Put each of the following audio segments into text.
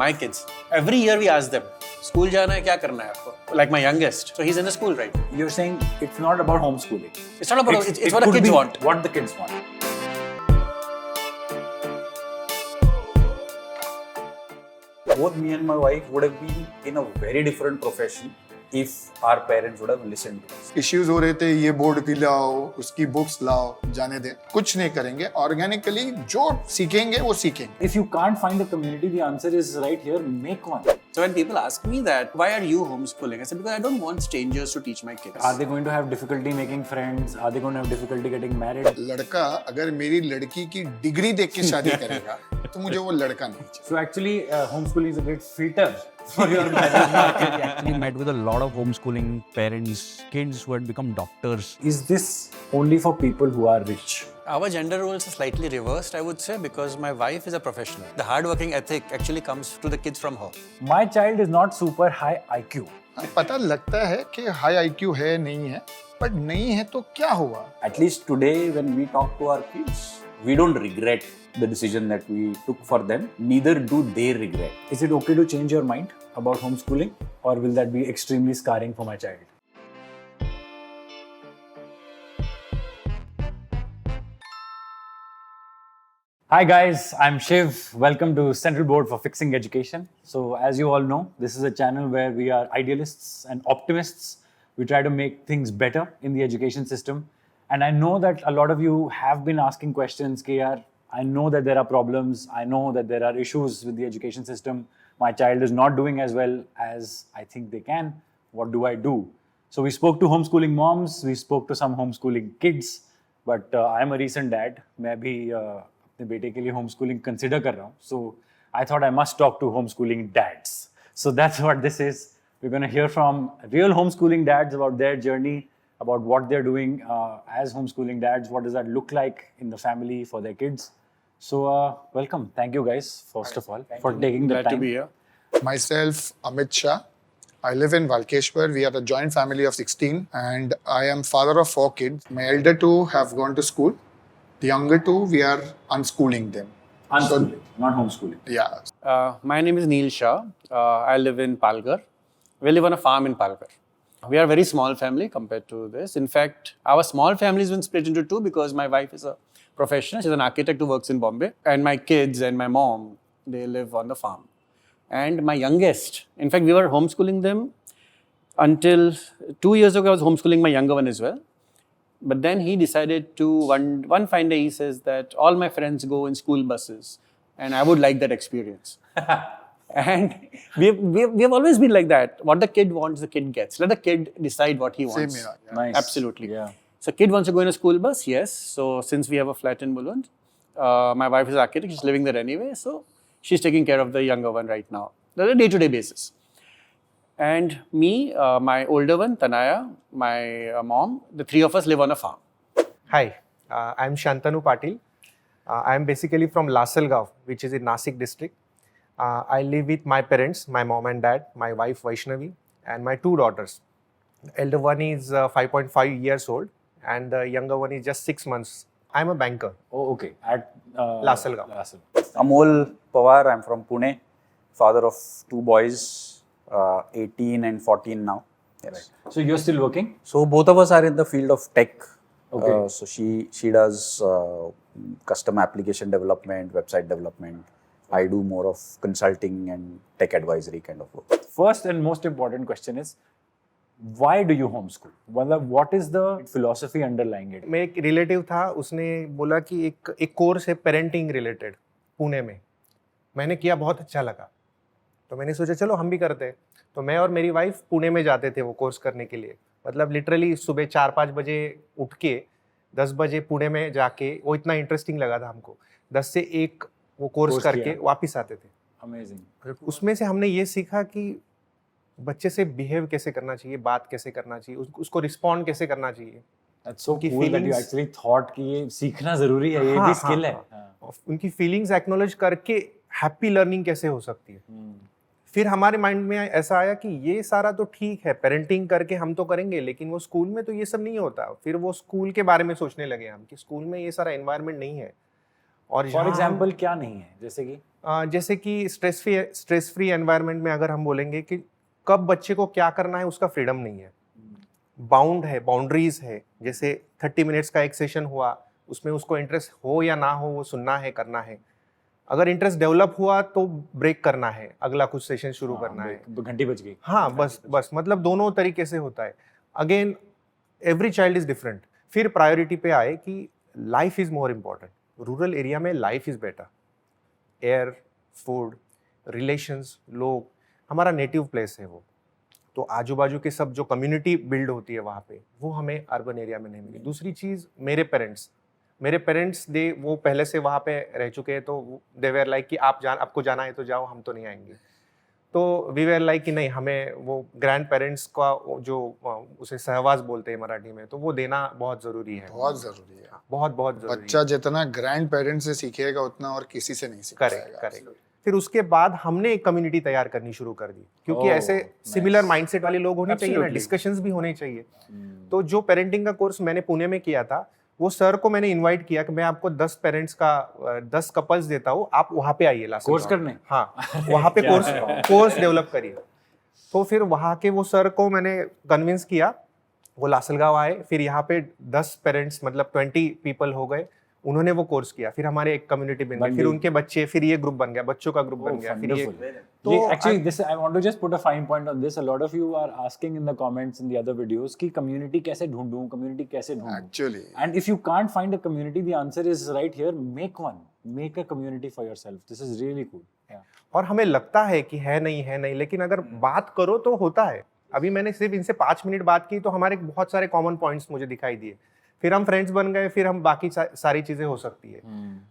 My kids. Every year we ask them, school जाना है क्या करना है आपको? Like my youngest, so he's in the school right now. You're saying it's not about homeschooling. It's not about it's what the kids want. What the kids want. Both me and my wife would have been in a very different profession if our parents would have listened to us. Issues हो रहे थे, ये board की लाओ, उसकी books लाओ, जाने दें, कुछ नहीं करेंगे. ऑर्गेनिकली जो सीखेंगे वो सीखेंगे. If you can't find a community, the answer is right here. Make one. So when people ask me that, why are you homeschooling? I said because I don't want strangers to teach my kids. Are they going to have difficulty making friends? Are they going to have difficulty getting married? लड़का अगर मेरी लड़की की degree देख के शादी करेगा तो मुझे वो लड़का नहीं चाहिए. So actually, homeschooling is a great filter for your marriage market. We met with a lot of homeschooling parents, kids who had become doctors. Is this only for people who are rich? Our gender roles are slightly reversed, I would say, because my wife is a professional. The hard-working ethic actually comes to the kids from her. My child is not super high IQ. पता लगता है कि high IQ है नहीं है, पर नहीं है तो क्या हुआ? At least today, when we talk to our kids, we don't regret the decision that we took for them. Neither do they regret. Is it okay to change your mind about homeschooling, or will that be extremely scarring for my child? Hi guys, I'm Shiv. Welcome to Central Board for Fixing Education. So as you all know, this is a channel where we are idealists and optimists. We try to make things better in the education system. And I know that a lot of you have been asking questions, KR. I know that there are problems. I know that there are issues with the education system. My child is not doing as well as I think they can. What do I do? So we spoke to homeschooling moms. We spoke to some homeschooling kids. But I'm a recent dad. मैं भी अपने बेटे के लिए homeschooling consider कर रहा हूँ. So I thought I must talk to homeschooling dads. So that's what this is. We're going to hear from real homeschooling dads about their journey, about what they're doing as homeschooling dads. What does that look like in the family for their kids? So welcome. Thank you guys, first of all, for taking the Glad time. to be here. Myself, Amit Shah. I live in Valkeshwar. We are a joint family of 16 and I am father of 4 kids. My elder 2 have gone to school. The younger 2, we are unschooling them. Unschooling, not homeschooling. Yeah. My name is Neel Shah. I live in Palghar. We live on a farm in Palghar. We are a very small family compared to this. In fact, our small family has been split into 2 because my wife is a professional. She's an architect who works in Bombay. And my kids and my mom, they live on the farm. And my youngest, in fact, we were homeschooling them until 2 years ago. I was homeschooling my younger one as well. But then he decided to, one fine day he says that all my friends go in school buses and I would like that experience. And we've always been like that. What the kid wants, the kid gets. Let the kid decide what he wants. Same here. Yeah. Nice. Absolutely. Yeah. So kid wants to go in a school bus, yes. So since we have a flat in Mulund, my wife is an architect, she's living there anyway. So she's taking care of the younger one right now, on a day-to-day basis. And me, my older one, Tanaya, my mom, the 3 of us live on a farm. Hi, I'm Shantanu Patil. I'm basically from Lasalgaon, which is in Nasik district. I live with my parents, my mom and dad, my wife Vaishnavi, and my 2 daughters. The elder one is 5.5 years old, and the younger one is just 6 months. I'm a banker. Oh, okay. At Lasalgaon. Amol Pawar, I'm from Pune, father of 2 boys, 18 and 14 now. Yes. So you're still working? So both of us are in the field of tech. Okay. So she does custom application development, website development. I do more of consulting and tech advisory kind of work. First and most important question is, why do you homeschool? What is the philosophy underlying it? मैं एक relative था, उसने बोला कि एक course है parenting related Pune में. मैंने किया, बहुत अच्छा लगा. तो मैंने सोचा चलो हम भी करते हैं. तो मैं और मेरी वाइफ पुणे में जाते थे वो कोर्स करने के लिए. मतलब लिटरली सुबह 4-5 बजे उठ के 10 बजे पुणे में जाके, वो इतना इंटरेस्टिंग लगा था हमको. 10 से 1 वो कोर्स करके वापस आते थे. अमेजिंग. उसमें से हमने ये सीखा कि बच्चे से बिहेव कैसे करना चाहिए, बात कैसे करना चाहिए, उसको रिस्पॉन्ड कैसे करना चाहिए. That's so cool that you actually thought कि ये सीखना जरूरी है, ये भी स्किल है. उनकी फीलिंग्स एक्नॉलेज करके हैप्पी लर्निंग कैसे हो सकती है. फिर हमारे माइंड में ऐसा आया कि ये सारा तो ठीक है, पेरेंटिंग करके हम तो करेंगे, लेकिन वो स्कूल में तो ये सब नहीं होता. फिर वो स्कूल के बारे में सोचने लगे हम कि स्कूल में ये सारा एनवायरनमेंट नहीं है. और फॉर यहाँ हम- एग्जाम्पल क्या नहीं है, जैसे कि स्ट्रेस फ्री एनवायरनमेंट में अगर हम बोलेंगे कि कब बच्चे को क्या करना है उसका फ्रीडम नहीं है, बाउंड है, बाउंड्रीज है। जैसे 30 मिनट्स का एक सेशन हुआ, उसमें उसको इंटरेस्ट हो या ना हो वो सुनना है, करना है। अगर इंटरेस्ट डेवलप हुआ तो ब्रेक करना है, अगला कुछ सेशन शुरू करना है। घंटी बज गई। हाँ, बस मतलब दोनों तरीके से होता है। Again every child is different. फिर प्रायोरिटी पे आए कि life is more important. Rural area में life is better, air, food, relations, लोग, हमारा नेटिव प्लेस है वो। तो आजू बाजू के सब जो कम्युनिटी बिल्ड होती है वहाँ पे, वो हमें अर्बन एरिया में नहीं मिली। दूसरी चीज़, मेरे पेरेंट्स दे वो पहले से वहाँ पे रह चुके हैं, तो दे वेर लाइक कि आपको जाना है तो जाओ, हम तो नहीं आएंगे। तो वी वेर लाइक कि नहीं, हमें वो ग्रैंड पेरेंट्स का जो उसे सहवास बोलते हैं मराठी में, तो वो देना बहुत ज़रूरी है। बहुत जरूरी है। बहुत बहुत जरूरी बच्चा जितना ग्रैंड पेरेंट्स से सीखेगा उतना और किसी से नहीं सीख करेक्ट पाएगा। करेक्ट। फिर उसके बाद हमने एक कम्युनिटी तैयार करनी शुरू कर दी, क्योंकि Oh, ऐसे nice. सिमिलर माइंडसेट वाले लोग होने चाहिए ना, Absolutely. डिस्कशंस भी होने चाहिए। तो जो पेरेंटिंग का कोर्स मैंने पुणे में किया था, वो सर को मैंने इनवाइट किया कि मैं आपको 10 पेरेंट्स का 10 कपल्स देता हूँ, आप वहाँ पे आइए लास्ट कोर्स करने? हाँ, वहाँ पे कोर्स डेवलप करिए। तो फिर वहाँ के वो सर को मैंने कन्विंस किया, वो लासलगांव आए। फिर यहाँ पे 10 पेरेंट्स मतलब 20 पीपल हो गए, उन्होंने वो कोर्स किया। फिर हमारे एक कम्युनिटी बन गई, फिर उनके बच्चे, फिर ये ग्रुप बन गया, बच्चों का ग्रुप बन गया, फिर ये। तो actually this I want to just put a fine point on this. A lot of you are asking in the comments in the other videos कि community कैसे ढूंढूं, community कैसे ढूंढूं। Actually. And if you can't find a community, the answer is right here. Make one. Make a community for yourself. This is really cool. Yeah. और हमें लगता है कि है नहीं, लेकिन अगर बात करो तो होता है। अभी मैंने सिर्फ इनसे 5 मिनट बात की तो हमारे बहुत सारे कॉमन पॉइंट्स मुझे दिखाई दिए। फिर हम फ्रेंड्स बन गए, फिर हम बाकी सारी चीज़ें हो सकती है।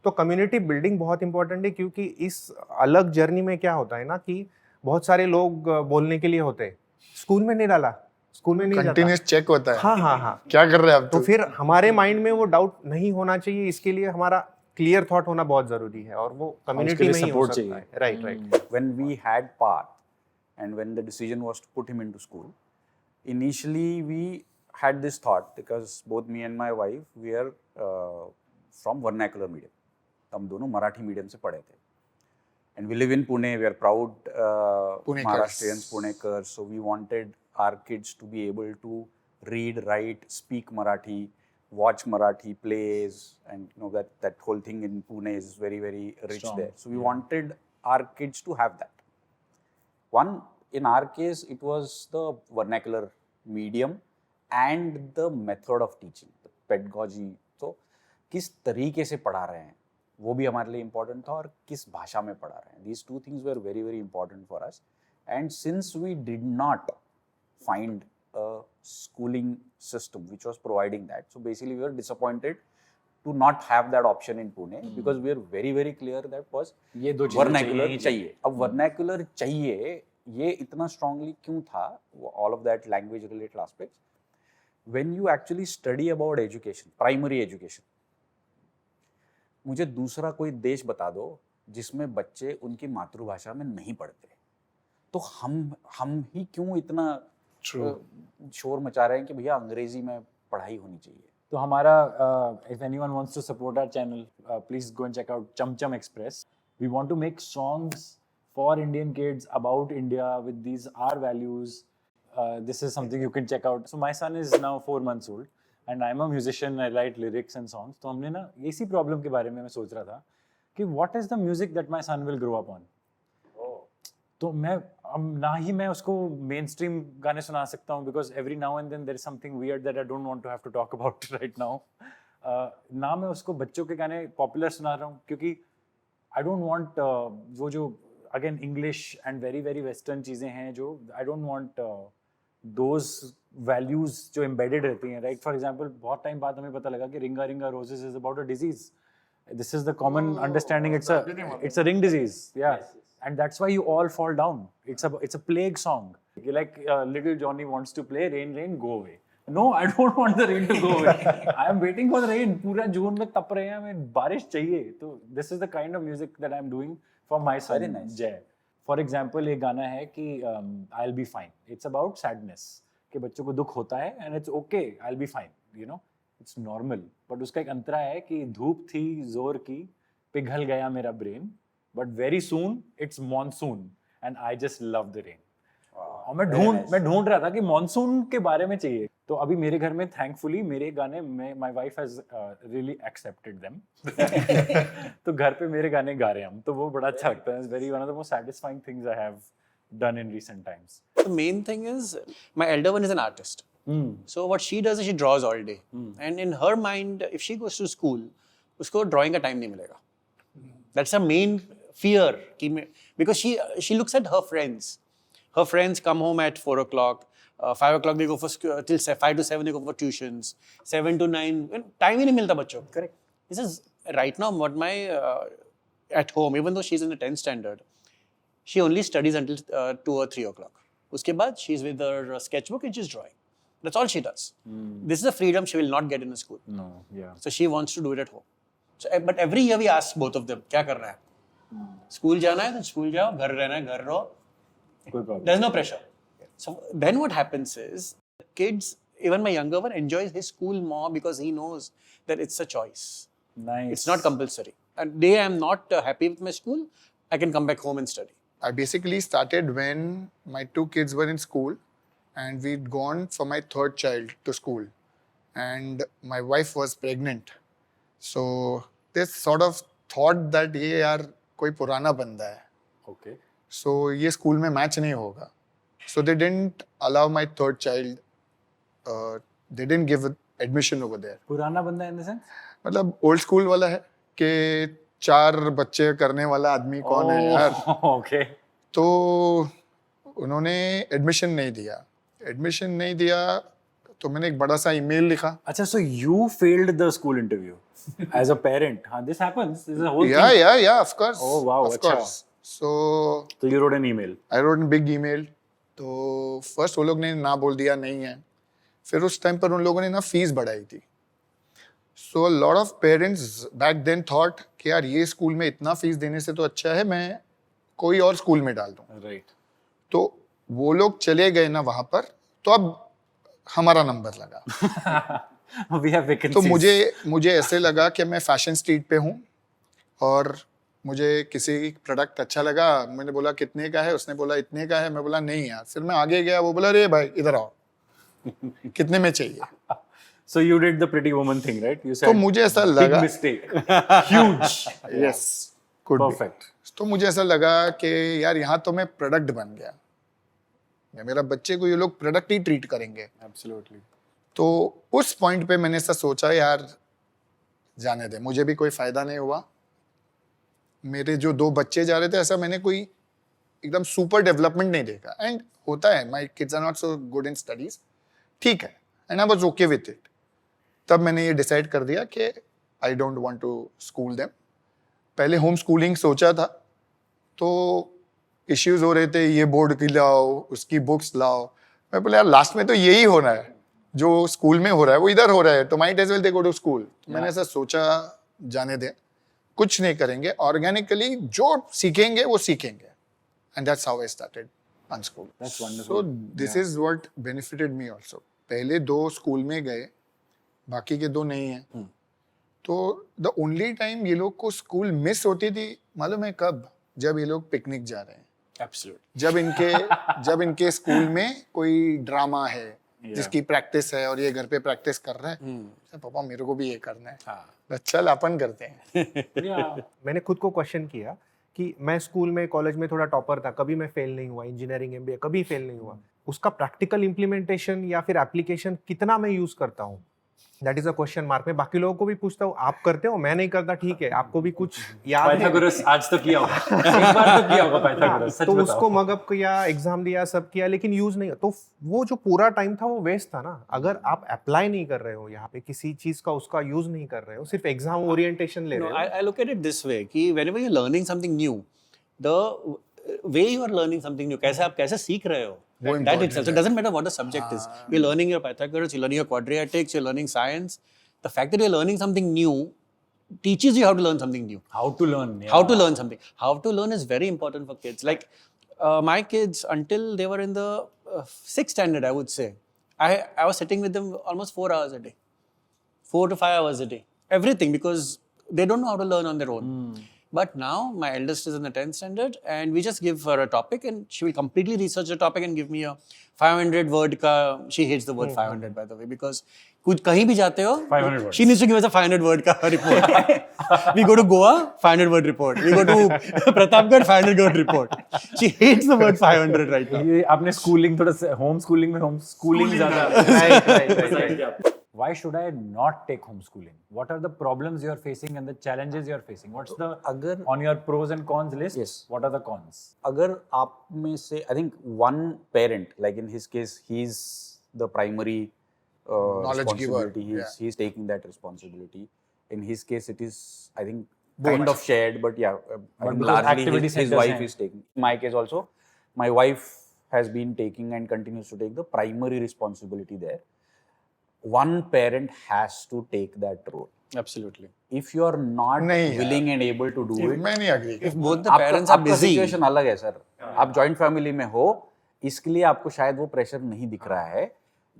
तो कम्युनिटी बिल्डिंग बहुत इंपॉर्टेंट है, क्योंकि इस अलग जर्नी में क्या होता है ना कि बहुत सारे लोग बोलने के लिए होते हैं, स्कूल में नहीं डाला, स्कूल में नहीं जाता। कंटिन्यूस चेक होता है। हाँ। क्या कर रहे हैं आप? तो फिर हमारे माइंड में वो डाउट नहीं होना चाहिए, इसके लिए हमारा क्लियर थॉट होना बहुत जरूरी है, और वो कम्युनिटी में ही हो support सकता है। चाहिए। Right. When we had Path and when the decision was to put him into school, initially we had this thought because both me and my wife, we are from vernacular medium. हम दोनों Marathi medium से पढ़े थे. And we live in Pune. We are proud Punekars. Maharashtrians, Punekars. So we wanted our kids to be able to read, write, speak Marathi, watch Marathi plays, and you know that whole thing in Pune is very, very rich Strong. there. So we wanted our kids to have that. One, in our case, it was the vernacular medium and the method of teaching, the pedagogy. तो किस तरीके से पढ़ा रहे हैं वो भी हमारे लिए important था, और किस भाषा में पढ़ा रहे हैं. These two things were very, very important for us. And since we did not find a schooling system which was providing that, so basically we were disappointed to not have that option in Pune, because we are very, very clear that was ये दो चीजें vernacular चाहिए ही चाहिए. अब vernacular चाहिए, ये इतना strongly क्यों था? All of that language related aspects. When you actually study about education, primary education, मुझे दूसरा कोई देश बता दो जिसमें बच्चे उनकी मातृभाषा में नहीं पढ़ते, तो हम ही क्यों इतना शोर मचा रहे हैं कि भैया अंग्रेजी में पढ़ाई होनी चाहिए. तो हमारा if anyone wants to support our channel, please go and check out Chum Chum Express. We want to make songs for Indian kids about India with these our values. This is something you can check out. So my son is now 4 months old and I'm a musician. I write lyrics and songs. तो हमने ना इसी problem के बारे में मैं सोच रहा था कि what is the music that my son will grow up on. तो मैं अब ना ही मैं उसको मेन स्ट्रीम गाने सुना सकता हूँ, because every now and then there is something weird that I don't want to have to talk about right now. ना मैं उसको बच्चों के गाने पॉपुलर सुना रहा हूँ, क्योंकि आई डोंट वांट वो जो again English and very very western चीज़ें हैं, जो आई डोंट वांट दोज वैल्यूज जो एम्बेडेड रहती हैं. राइट, फॉर एग्जाम्पल बहुत टाइम बाद हमें पता लगा कि रिंगा रिंगा roses is about a disease. This is the common understanding. It's a ring disease. Yeah. Yes. And that's why you all fall down. It's a plague song. Like little Johnny wants to play rain rain go away. No, I don't want the rain to go away. I am waiting for the rain. पूरा जून में तप रहे हैं, हमें बारिश चाहिए. तो this is the kind of music that I am doing for my son. Very nice. Jay. For example, एक गाना है कि I'll be fine. It's about sadness. कि बच्चों को दुख होता है and it's okay. I'll be fine. You know. It's normal, but उसका एक अंतरा है कि धूप थी जोर की, पिघल गया मेरा brain, but very soon it's monsoon and I just love the rain. और मैं ढूंढ रहा था कि मॉनसून के बारे में चाहिए, तो अभी मेरे घर में थैंकफुली मेरे गाने my wife has really accepted them तो घर पे मेरे गाने गा रहे हैं हम, तो वो बड़ा अच्छा लगता है. It's very one of the most satisfying things I have done in recent times. The main thing is, my elder one is an artist. So what she does is she draws all day. And in her mind, if she goes to school, उसको drawing का time नहीं मिलेगा. That's her main fear. Because she looks at her friends. Her friends come home at 4 o'clock. 5 o'clock they go for till 5 to 7 they go for tuitions. 7 to 9 time ही नहीं मिलता बच्चों. Correct. This is right now what my at home, even though she's in the 10th standard, she only studies until 2 or 3 o'clock. Uske baad she's with her sketchbook and she's drawing. That's all she does. This is a freedom she will not get in a school. No, yeah. So she wants to do it at home. So, but every year we ask both of them, क्या करना है? School जाना है तो school जाओ, घर रहना है घर रहो. कोई problem. There's no pressure. So then what happens is, kids, even my younger one, enjoys his school more because he knows that it's a choice. Nice. It's not compulsory. And day I am not happy with my school, I can come back home and study. I basically started when my two kids were in school and we'd gone for my third child to school and my wife was pregnant. So this sort of thought that ये यार कोई पुराना बंदा है, Okay. so ये school में match नहीं होगा. So they didn't allow my third child, they didn't give admission over there. पुराना बंदा in the sense? मतलब ओल्ड स्कूल वाला है कि 4 बच्चे करने वाला आदमी कौन है यार. Okay. तो उन्होंने एडमिशन नहीं दिया तो मैंने एक बड़ा सा ईमेल लिखा. अच्छा, so you failed the school interview as a parent. हाँ, this happens. This is a whole thing. Yeah, of course. Oh, wow, of अच्छा. course. So So you wrote an email. I wrote a big email. तो first वो लोग ने ना बोल दिया नहीं है. फिर उस टाइम पर उन लोगों ने ना फीस बढ़ाई थी. So a lot of parents back then thought कि यार ये स्कूल में इतना फीस देने से तो अच्छा है मैं कोई और स्कूल में डाल दूं. Right. तो वो लोग चले गए ना वहां पर, तो अब हमारा नंबर लगा. We have vacancies. तो मुझे ऐसे लगा कि मैं फैशन स्ट्रीट पे हूँ और मुझे किसी प्रोडक्ट अच्छा लगा. मैंने बोला कितने का है, उसने बोला इतने का है. मैं बोला नहीं यार. फिर मैं आगे गया, वो बोला अरे भाई इधर आओ, कितने में चाहिए. So you did the pretty woman thing, right? You said तो मुझे ऐसा big लगा mistake. Huge. Yes could be. Perfect. तो मुझे ऐसा लगा कि यार यहाँ तो मैं प्रोडक्ट बन गया. मेरा बच्चे को ये लोग प्रोडक्ट ही ट्रीट करेंगे. Absolutely. तो उस पॉइंट पे मैंने ऐसा सोचा यार जाने दे, मुझे भी कोई फायदा नहीं हुआ. मेरे जो 2 बच्चे जा रहे थे, ऐसा मैंने कोई एकदम सुपर डेवलपमेंट नहीं देखा. एंड होता है, my kids are not so good in studies, ठीक है, and I was okay with it. तब मैंने ये डिसाइड कर दिया कि I don't want to school them. पहले होम स्कूलिंग सोचा था, तो इश्यूज हो रहे थे, ये बोर्ड की लाओ, उसकी बुक्स लाओ. मैं बोला यार लास्ट में तो यही होना है, जो स्कूल में हो रहा है वो इधर हो रहा है, तो might as well they go to school. मैंने ऐसा सोचा जाने दे, कुछ नहीं करेंगे, ऑर्गेनिकली जो सीखेंगे वो सीखेंगे. And that's how I started unschool. That's wonderful. So this is what benefited me also. पहले 2 स्कूल में गए, बाकी के 2 नहीं है. तो द ओनली टाइम ये लोग को स्कूल मिस होती थी मालूम है कब? जब ये लोग पिकनिक जा रहे हैं. Absolutely. जब इनके स्कूल में कोई ड्रामा है जिसकी प्रैक्टिस है और ये घर पे प्रैक्टिस कर रहा है, पापा मेरे को भी ये करना है. हाँ. चल अपन करते हैं. Yeah. मैंने खुद को क्वेश्चन किया कि मैं स्कूल में कॉलेज में थोड़ा टॉपर था, कभी मैं फेल नहीं हुआ. इंजीनियरिंग एमबीए कभी फेल नहीं हुआ. उसका प्रैक्टिकल इम्प्लीमेंटेशन या फिर एप्लीकेशन कितना मैं यूज करता हूँ, that is a question mark. मैं बाकी लोगों को भी पूछता हूँ आप करते हो, मैं नहीं करता, ठीक है, आपको भी कुछ याद है? Pythagoras आज तो किया होगा. एक बार तो किया होगा Pythagoras. सच तो बताओ. उसको मगअप किया, एग्जाम दिया, सब किया, लेकिन यूज नहीं. तो वो जो पूरा टाइम था वो वेस्ट था ना. अगर आप अप्लाई नहीं कर रहे हो यहाँ पे किसी चीज का, उसका यूज नहीं कर रहे हो, सिर्फ एग्जाम ओरिएंटेशन ले रहे No, हो. I look at it this way कि whenever you're learning something new, the way you are learning something new, कैसे सीख रहे हो, वो that important itself. So है. it doesn't matter what the subject is. You're learning your Pythagoras, you're learning your quadratics, you're learning science. The fact that you're learning something new teaches you how to learn something new. How to learn. Yeah. How to learn something. How to learn is very important for kids. Like my kids, until they were in the 6th standard, I would say, I was sitting with them almost 4 hours a day. 4 to 5 hours a day. Everything, because they don't know how to learn on their own. But now my eldest is in the 10th standard, and we just give her a topic, and she will completely research the topic and give me a 500 word ka. She hates the word 500, by the way, because कुछ कहीं भी जाते हो, 500 words. she needs to give us a 500 word ka report. We go to Goa, 500 word report. We go to Pratapgarh, 500 word report. She hates the word 500 right now. ये आपने schooling थोड़ा home schooling में home schooling ज्यादा right. Why should I not take homeschooling? What are the problems you are facing and the challenges you are facing? What's the अगर on your pros and cons list? Yes. What are the cons? अगर आप में से I think one parent, like in his case, he's the primary Knowledge giver, responsibility. yeah. He's taking that responsibility. In his case, it is I think kind of shared, but yeah, I think because largely activity his centers wife हैं. is taking. In my case also, my wife has been taking and continues to take the primary responsibility there. One parent has to take that role. Absolutely. If you are not नहीं यार. willing and able to do it, मैं नहीं agree If both the parents are आपका busy, situation अलग है sir. आप joint family में हो, इसके लिए आपको शायद वो प्रेशर नहीं दिख रहा है.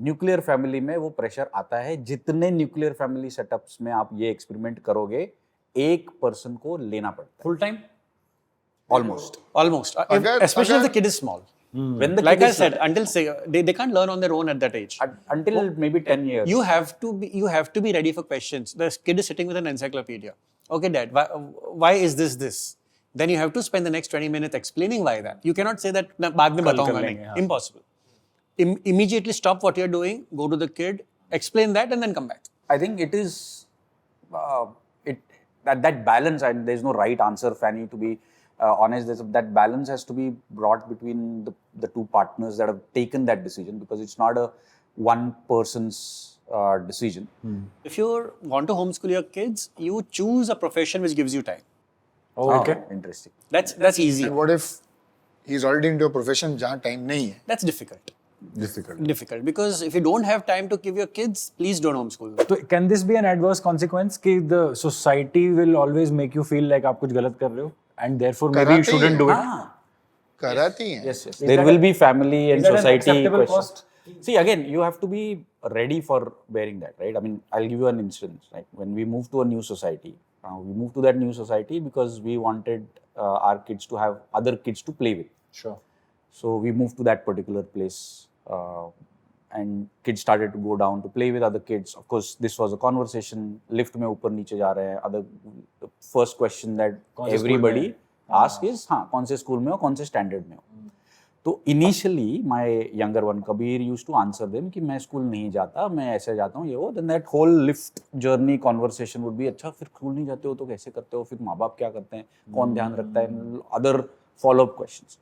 न्यूक्लियर फैमिली में वो प्रेशर आता है. जितने न्यूक्लियर फैमिली सेटअप्स में आप ये एक्सपेरिमेंट करोगे, एक पर्सन को लेना पड़ता है. Full time? Almost. almost, especially if the kid is small. When the Like kid I is said, until they can't learn on their own at that age. until maybe 10 years. You have to be ready for questions. The kid is sitting with an encyclopedia. Okay, Dad, why is this? Then you have to spend the next 20 minutes explaining why that. You cannot say that "Na, बाद में बताऊंगा नहीं." हाँ. Impossible. Immediately stop what you're doing, go to the kid, explain that, and then come back. I think it is that balance, and there's no right answer, Fanny, to be honest. That balance has to be brought between the two partners that have taken that decision, because it's not a one person's decision. If you want to homeschool your kids, you choose a profession which gives you time. Oh, okay. Interesting. That's easy. And what if he's already into a profession जहाँ time नहीं है? That's difficult. Difficult. Because if you don't have time to give your kids, please don't homeschool them. So can this be an adverse consequence कि the society will always make you feel like आप कुछ गलत कर रहे हो and therefore maybe you कराती shouldn't है. do it? Ah, कराती हैं. yes. Is There that will a- be family and is that an society acceptable questions. See, again, you have to be ready for bearing that, right? I mean, I'll give you an instance. Right? When we moved to a new society, we moved to that new society because we wanted our kids to have other kids to play with. Sure. So we moved to that particular place, and kids started to go down to play with other kids. Of course, this was a conversation. Lift में ऊपर नीचे जा रहे हैं. The first question that कौन से school everybody में? asks is, हाँ, कौन से school में हो, कौन से standard में हो. तो initially my younger one Kabir used to answer them कि मैं स्कूल नहीं जाता, मैं ऐसे जाता हूँ ये वो. Then that whole lift journey conversation would be, अच्छा फिर स्कूल नहीं जाते हो तो कैसे करते हो, फिर माँ बाप क्या करते हैं, कौन ध्यान रखता है, other follow up questions.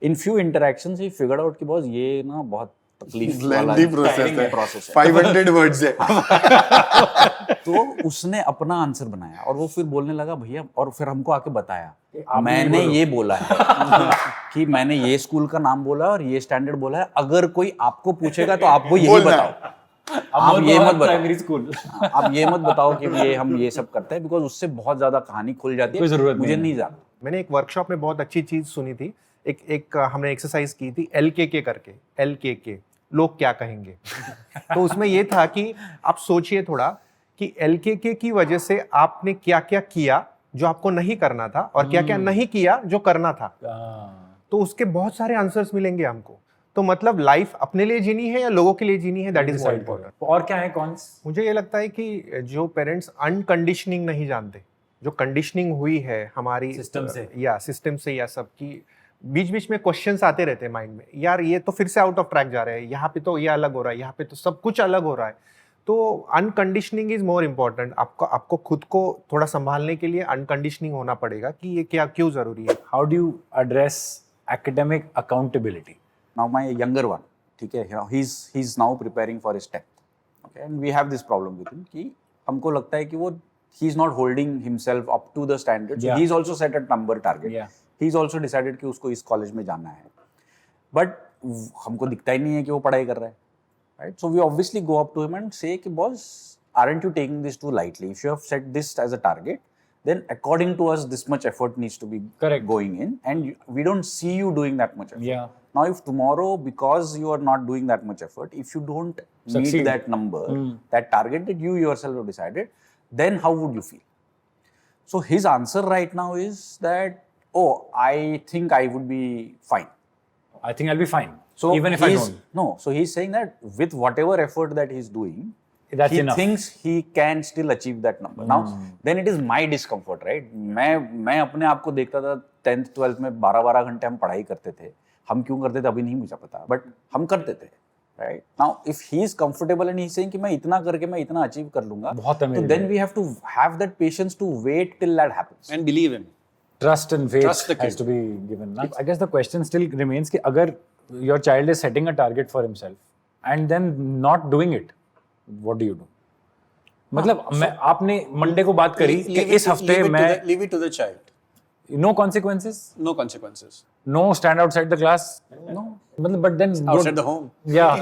In few interactions he figured out कि बॉस ये ना बहुत तकलीफ वाला Lengthy process है. 500 words है. तो उसने अपना आंसर बनाया और वो फिर बोलने लगा भैया, और फिर हमको आके बताया मैंने ये बोला है कि मैंने ये स्कूल का नाम बोला और ये स्टैंडर्ड बोला है, अगर कोई आपको पूछेगा तो आप वो यही बोलना है. बताओ, आप ये मत प्राइमरी बताओ, स्कूल आप ये मत बताओ कि ये हम ये सब करते हैं, बिकॉज उससे बहुत ज्यादा कहानी खुल जाती कोई है. जरूरत मुझे नहीं नहीं जाना. मैंने एक वर्कशॉप में बहुत अच्छी चीज सुनी थी. एक हमने एक्सरसाइज की थी LKK करके. LKK लोग क्या कहेंगे. तो उसमें ये था कि आप सोचिए थोड़ा कि LKK की वजह से आपने क्या क्या किया जो आपको नहीं करना था और क्या क्या नहीं किया जो करना था. तो उसके बहुत सारे आंसर्स मिलेंगे हमको. तो मतलब लाइफ अपने लिए जीनी है या लोगों के लिए जीनी है, दैट इज मोर इम्पोर्टेंट. और क्या है कॉन्स? मुझे ये लगता है कि जो पेरेंट्स अनकंडीशनिंग नहीं जानते, जो कंडीशनिंग हुई है हमारी सिस्टम से या सब की, बीच बीच में क्वेश्चंस आते रहते हैं माइंड में, यार ये तो फिर से आउट ऑफ ट्रैक जा रहे हैं, यहाँ पे तो ये अलग हो रहा है, यहाँ पे तो सब कुछ अलग हो रहा है. तो अनकंडीशनिंग इज मोर इम्पोर्टेंट. आपको खुद को थोड़ा संभालने के लिए अनकंडीशनिंग होना पड़ेगा कि ये क्या क्यों जरूरी है. How do you address academic accountability? Now my younger one, ठीक है, he's now preparing for his 10th. Okay, and we have this problem with him कि हमको लगता है कि वो he's not holding himself up to the standard. So Yeah. he's also set a number target. Yeah. He's also decided कि उसको इस college में जाना है. But हमको दिखता ही नहीं है कि वो पढ़ाई कर रहा है. Right? So we obviously go up to him and say कि boss, aren't you taking this too lightly? If you have set this as a target, then according to us, this much effort needs to be Correct. going in, and we don't see you doing that much effort. Yeah. Now, if tomorrow, because you are not doing that much effort, if you don't Succeed. meet that number, that target that you yourself have decided, then how would you feel? So his answer right now is that, oh, I think I would be fine. I think I'll be fine. So even if I he's- don't. No, so he's saying that with whatever effort that he's doing, That's he enough. thinks he can still achieve that number. Now, then it is my discomfort, right? मैं अपने आप को देखता था 10th 12th में 12 घंटे हम पढ़ाई करते थे. हम क्यों करते थे अभी नहीं मुझे पता, बट हम करते थे, right? Now, if he is comfortable and he's saying कि मैं इतना करके मैं इतना achieve कर लूंगा, बहुत है तो मेरे then we have to have that patience to wait till that happens. And believe him. Trust and faith Trust the has kid. to be given. Na? I guess the question still remains कि अगर your child is setting a target for himself and then not doing it, what do you do? मतलब मैं आपने Monday को बात करी कि इस हफ्ते मैं leave it to the child. no consequences, No consequences. no stand outside the class, no. मतलब but then Outside the home. yeah,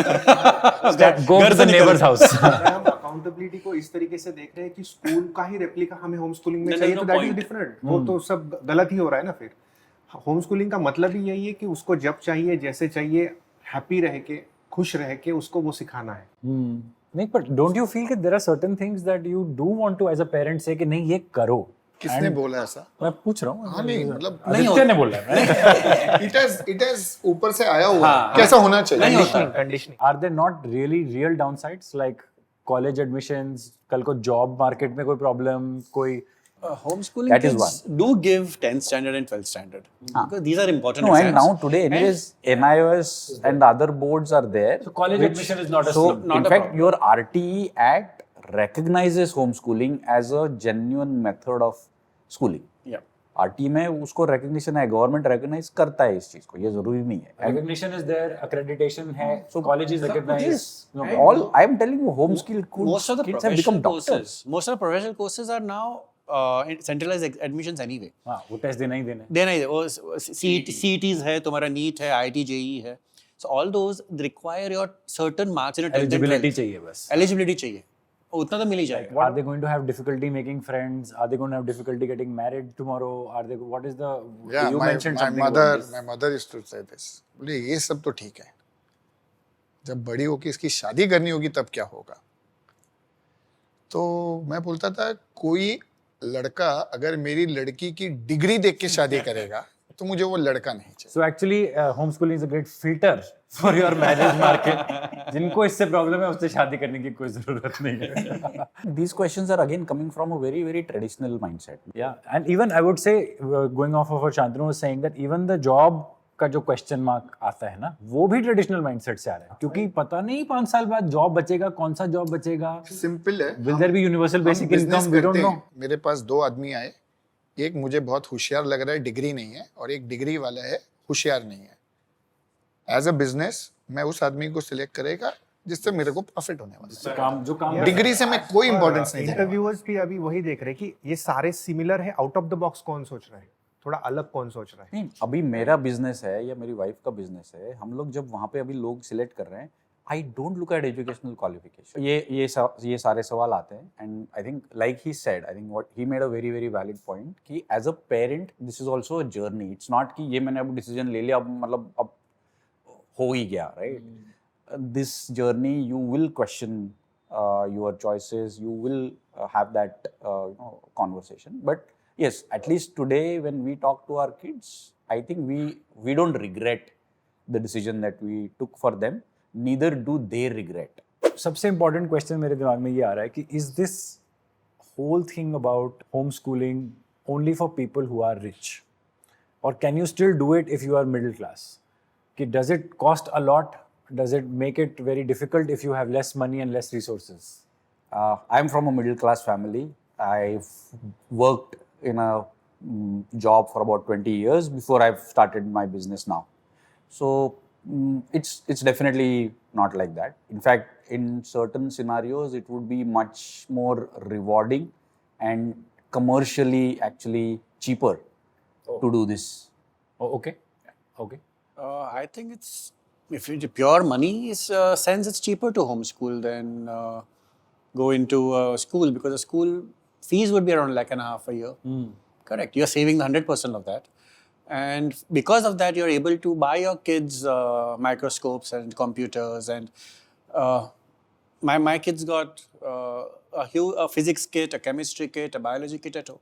go घर to से the निकल। neighbor's house. अगर हम अकाउंटेबिलिटी को इस तरीके से देख रहे हैं कि स्कूल का ही रेप्लिका हमें होम स्कूलिंग में Then चाहिए, there's तो no that is point. Different. वो तो सब गलत ही हो रहा है ना. फिर होम स्कूलिंग का मतलब ही यही है कि उसको जब चाहिए जैसे चाहिए हैप्पी रह के खुश रह के उसको वो सिखाना है. नहीं, but don't you feel कि there are certain things that you do want to as a parent say कि नहीं ये करो? किसने बोला ऐसा? मैं पूछ रहा हूँ. हाँ नहीं मतलब आदित्य ने बोला है. it has ऊपर से आया हुआ है. कैसा होना चाहिए? नहीं होता. Conditioning. Are there not really real downsides like college admissions? कल को job market में कोई problem, कोई Homeschooling That is kids do give 10th standard and 12th standard. Because these are important No, and exams. now today, anyways, NIOS and the other boards are there. So college admission is not a So, slum. not in a fact, problem. your RTE Act recognizes homeschooling as a genuine method of schooling. Yeah. RTE में उसको recognition है, government recognize करता है इस चीज को, ये जरूरी नहीं है. Recognition is there, accreditation है, so college is recognized. No, All I am telling you, homeschool Most of the kids have become professional doctors. courses, most of the professional courses are now centralized admissions anyway. हाँ, वो test देना ही देना है. देना ही वो CETs है, तुम्हारा NEET है, IIT JEE है. So all those require your certain marks in a 10th and Eligibility 12th. चाहिए बस. Eligibility चाहिए. उतना तो मिल ही जाएगा. Are they going to have difficulty making friends? Are they going to have difficulty getting married tomorrow? Are they? What is the? Yeah, you mentioned my something mother, about this. my mother used to say this. बोले ये सब तो ठीक है. जब बड़ी होगी इसकी शादी करनी होगी तब क्या होगा? तो मैं बोलता था कोई लड़का अगर मेरी लड़की की डिग्री देख के शादी करेगा तो मुझे वो लड़का नहीं चाहिए. So actually, homeschooling is a great filter for your marriage market. जिनको इससे प्रॉब्लम है उससे शादी करने की कोई जरूरत नहीं है. These questions are again coming from a very, very traditional mindset. Yeah, and even I would say, going off of what Shantanu was saying, that even the job का जो क्वेश्चन मार्क आता है ना, वो भी ट्रेडिशनल माइंडसेट से आ रहा है, क्योंकि पता नहीं 5 साल बाद जॉब बचेगा, कौन सा जॉब बचेगा. सिंपल है. Will there be universal basic business income? We don't करते know. हैं. मेरे पास 2 आदमी आए. एक मुझे बहुत होशियार लग रहा है, डिग्री नहीं है, और एक डिग्री वाला है, होशियार नहीं है. एज अ बिजनेस मैं उस आदमी को सिलेक्ट करेगा जिससे मेरे को प्रॉफिट होने वाला है. जो काम डिग्री से मैं कोई इंपॉर्टेंस नहीं देता. इंटरव्यूअर्स भी अभी वही देख रहे हैं कि ये सारे सिमिलर है, आउट ऑफ द बॉक्स कौन सोच रहा है, थोड़ा अलग कौन सोच रहा है. नहीं, अभी मेरा बिजनेस है या मेरी वाइफ का बिजनेस है, हम लोग जब वहाँ पे अभी लोग सिलेक्ट कर रहे हैं, I don't look at educational qualification. ये सारे सवाल आते हैं, and I think like he said, I think what he made a very very valid point कि as a parent this is also a journey. It's not कि ये मैंने अब डिसीजन ले लिया, अब मतलब अब हो ही गया, right? This journey you will question your choices, you will have that conversation, but yes, at least today when we talk to our kids, I think we don't regret the decision that we took for them, neither do they regret. सबसे important question मेरे दिमाग में ये आ रहा है कि is this whole thing about home schooling only for people who are rich, और can you still do it if you are middle class? कि does it cost a lot? Does it make it very difficult if you have less money and less resources? I'm from a middle class family. I've worked in a job for about 20 years before I've started my business now. So it's definitely not like that. In fact, in certain scenarios, it would be much more rewarding and commercially actually cheaper to do this. Oh, okay. Okay. I think it's, if it's pure money sense, it's cheaper to homeschool than go into a school, because a school fees would be around $1.5 lakh a year. Correct. You're saving the 100% of that. And because of that, you're able to buy your kids microscopes and computers. And my kids got a physics kit, a chemistry kit, a biology kit at home.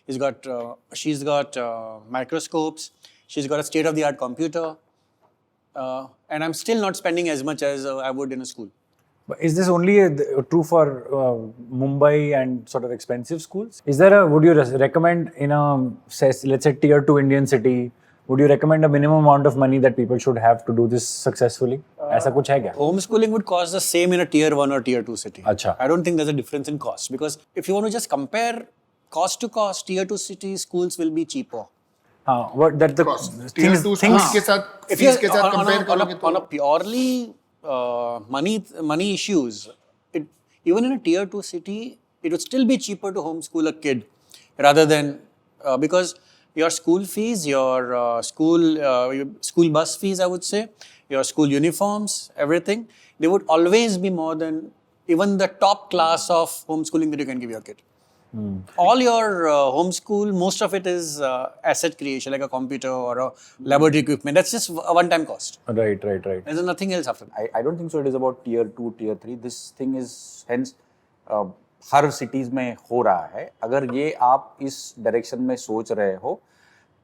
She's got microscopes. She's got a state-of-the-art computer, and I'm still not spending as much as I would in a school. But is this only true for Mumbai and sort of expensive schools? Is there a, would you recommend in a, say, let's say tier 2 Indian city, would you recommend a minimum amount of money that people should have to do this successfully? ऐसा कुछ है क्या? Homeschooling would cost the same in a tier 1 or tier 2 city. Acha. I don't think there's a difference in cost, because if you want to just compare cost to cost, tier 2 city schools will be cheaper. What that the Tier 2 schools के साथ If fees you're के साथ compare करोगे on a तो purely money issues, even in a tier 2 city, it would still be cheaper to homeschool a kid rather than because your school fees, your school bus fees, I would say, your school uniforms, everything, they would always be more than even the top class of homeschooling that you can give your kid. All your homeschool, most of it is asset creation, like a computer or a laboratory equipment. That's just a one-time cost. Right. There's nothing else after that. I don't think so. It is about tier 2, tier 3. This thing is hence her cities में हो रहा है. अगर ये आप इस direction में सोच रहे हो,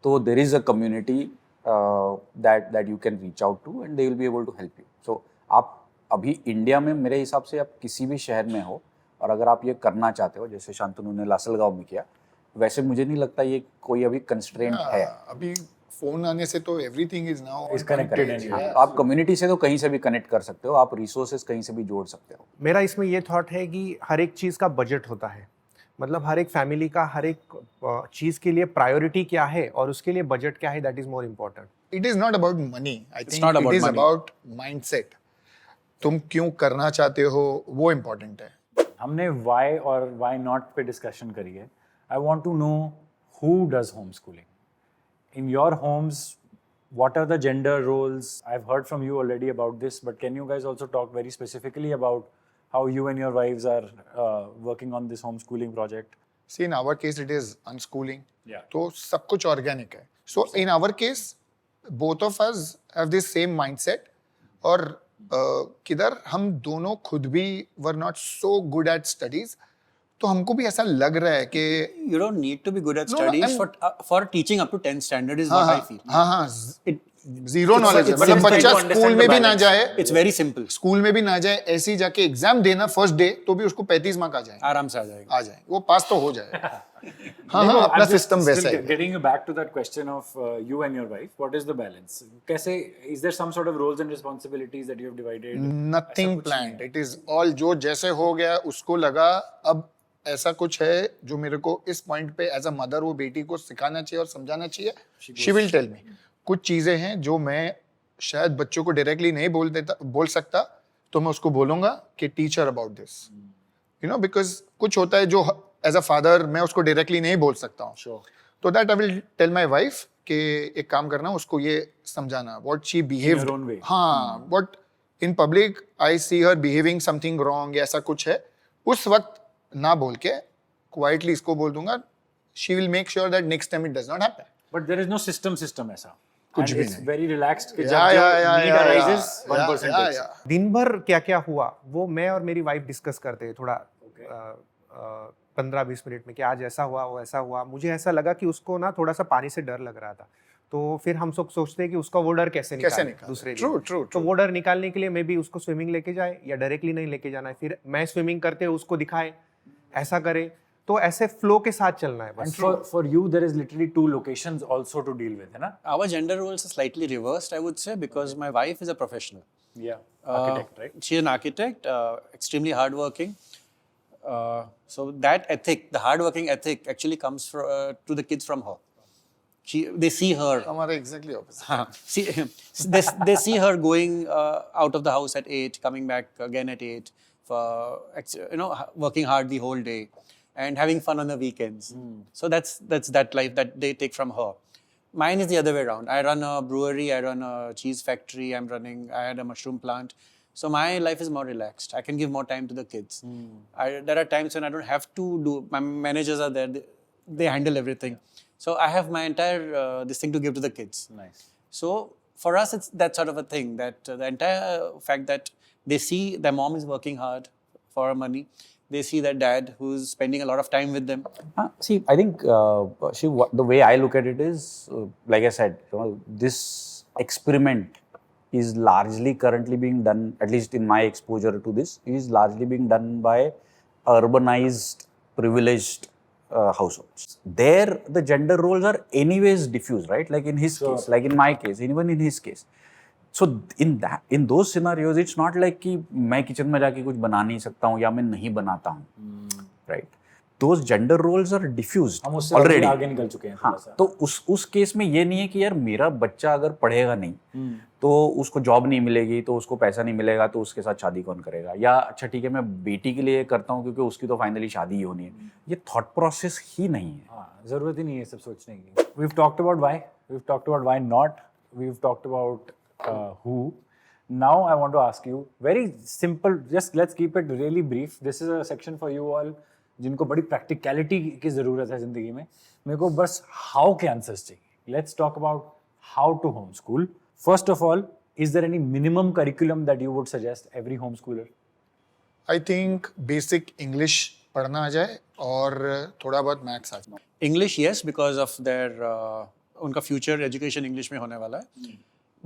तो there is a community that you can reach out to and they will be able to help you. So आप अभी इंडिया में मेरे हिसाब से आप किसी भी शहर में हो और अगर आप ये करना चाहते हो, जैसे शांतनु ने लासलगांव में किया, वैसे मुझे नहीं लगता ये कोई अभी कंस्ट्रेंट है. अभी फोन आने से तो everything is now Is connected anyway. आप कम्युनिटी से तो कहीं से भी कनेक्ट कर सकते हो, आप रिसोर्सेज कहीं से भी जोड़ सकते हो. मेरा इसमें ये थॉट है कि हर एक चीज़ का बजट होता है. मतलब हर एक फैमिली का हर एक चीज़ के लिए प्रायोरिटी क्या है और उसके लिए बजट क्या है, that is more important. It is not about money. I think not about it is money. About mindset. तुम क्यों करना चाहते हो वो इम्पोर्टेंट है. हमने why और why not पे discussion करी है. I want to know who does homeschooling. In your homes, what are the gender roles? I've heard from you already about this, but can you guys also talk very specifically about how you and your wives are working on this homeschooling project? See, in our case, it is unschooling. Yeah. तो सब कुछ organic है. So in our case, both of us have this same mindset. और किधर हम दोनों खुद भी were not so good at studies. तो हमको भी ऐसा लग रहा है कि You don't need to be good at No, studies I'm- for teaching up to 10th standard is what I feel. हाँ It, जीरो नॉलेज है. it's मतलब simple बच्चा to understand स्कूल the में भी ना balance. जाए, It's very simple. स्कूल में भी ना जाए, ऐसे ही जाके एग्जाम देना फर्स्ट डे तो भी उसको 35 मार्क आ जाए. आराम से आ जाएगा. आ जाए वो पास तो हो जाएगा. हाँ अपना सिस्टम वैसा है. Getting you back to that question of you and your wife, what is the balance? कैसे, is there some sort of roles and responsibilities that you have divided? Nothing planned. It is all जो जैसे हो गया उसको लगा. अब ऐसा कुछ है जो मेरे को इस पॉइंट पे एज अ मदर वो बेटी को सिखाना चाहिए और समझाना चाहिए. She will tell me. कुछ चीजें हैं जो मैं शायद बच्चों को डायरेक्टली नहीं बोल सकता, तो मैं उसको बोलूंगा कि teacher about this, you know, because कुछ होता है जो एज अ फादर मैं उसको डायरेक्टली नहीं बोल सकता हूँ. तो that I will tell my wife कि एक काम करना, उसको ये समझाना what she behaved. her own way. हाँ, what in public I see her behaving something wrong या ऐसा कुछ है, उस वक्त ना बोल के क्वाइटली इसको बोल दूंगा. She will make sure that next time it does not happen. But there is no system ऐसा. कुछ And भी it's नहीं. very relaxed कि Yeah, जब yeah, जो yeah, need yeah, arises, yeah. 1% Yeah, takes. yeah. दिन भर क्या क्या हुआ वो मैं और मेरी वाइफ डिस्कस करते हैं थोड़ा 15-20 मिनट में कि आज ऐसा हुआ वो ऐसा हुआ. मुझे ऐसा लगा कि उसको ना थोड़ा सा पानी से डर लग रहा था, तो फिर हम सब सोचते हैं कि उसका वो डर कैसे निकाले दूसरे दिन. ट्रू तो वो डर निकालने के लिए मे बी उसको स्विमिंग लेके जाए या डायरेक्टली नहीं लेके जाना है, फिर मैं स्विमिंग करते हुए उसको दिखाए, ऐसा करे. तो ऐसे फ्लो के साथ चलना है And बस. for you, there is literally 2 locations also to deal with, है ना? Our gender roles are slightly reversed, I would say, because my wife is a professional. Yeah. Architect, right? She's an architect, extremely hardworking. So that ethic, the hardworking ethic, actually comes to the kids from her. They see her. हमारा exactly opposite. See, they see her going out of the house at 8, coming back again at 8, for working hard the whole day and having fun on the weekends. So that's that life that they take from her. Mine is the other way around. I run a brewery, I run a cheese factory, I had a mushroom plant. So my life is more relaxed. I can give more time to the kids. There are times when I don't have to do, my managers are there, they handle everything. So I have my entire this thing to give to the kids. Nice. So for us, it's that sort of a thing, that the entire fact that they see their mom is working hard for her money, They see that dad who's spending a lot of time with them. See, I think the way I look at it is, like I said, this experiment is largely currently being done, at least in my exposure to this, is largely being done by urbanized, privileged households. There, the gender roles are anyways diffused, right? Like in his case, like in my case, even in his case. So in those scenarios, it's not like कि मैं kitchen में जाके कुछ बना नहीं सकता हूँ या मैं नहीं बनाता हूँ, right? Those gender roles are diffused हम उससे already. आगे निकल चुके हैं हाँ, थोड़ा सा। तो उस केस में ये नहीं है कि यार मेरा बच्चा अगर पढ़ेगा नहीं तो उसको जॉब नहीं मिलेगी, तो उसको पैसा नहीं मिलेगा, तो उसके साथ शादी कौन करेगा, या अच्छा ठीक है मैं बेटी के लिए करता हूँ क्योंकि उसकी तो फाइनली शादी ही होनी है। ये थॉट प्रोसेस ही नहीं है। हाँ, जरूरत ही नहीं है सब सोचने की। We've talked about why, we've talked about why not, we've talked about who. Now I want to ask you very simple, just let's keep it really brief. This is a section for you all जिनको बड़ी practicality की जरूरत है जिंदगी में। मेरे को बस how के answers चाहिए। Let's talk about how to homeschool. First of all, is there any minimum curriculum that you would suggest every homeschooler? I think basic English पढ़ना आ जाए और थोड़ा बहुत मैथ्स आ जाए. English, yes, because of their उनका future education English में होने वाला है.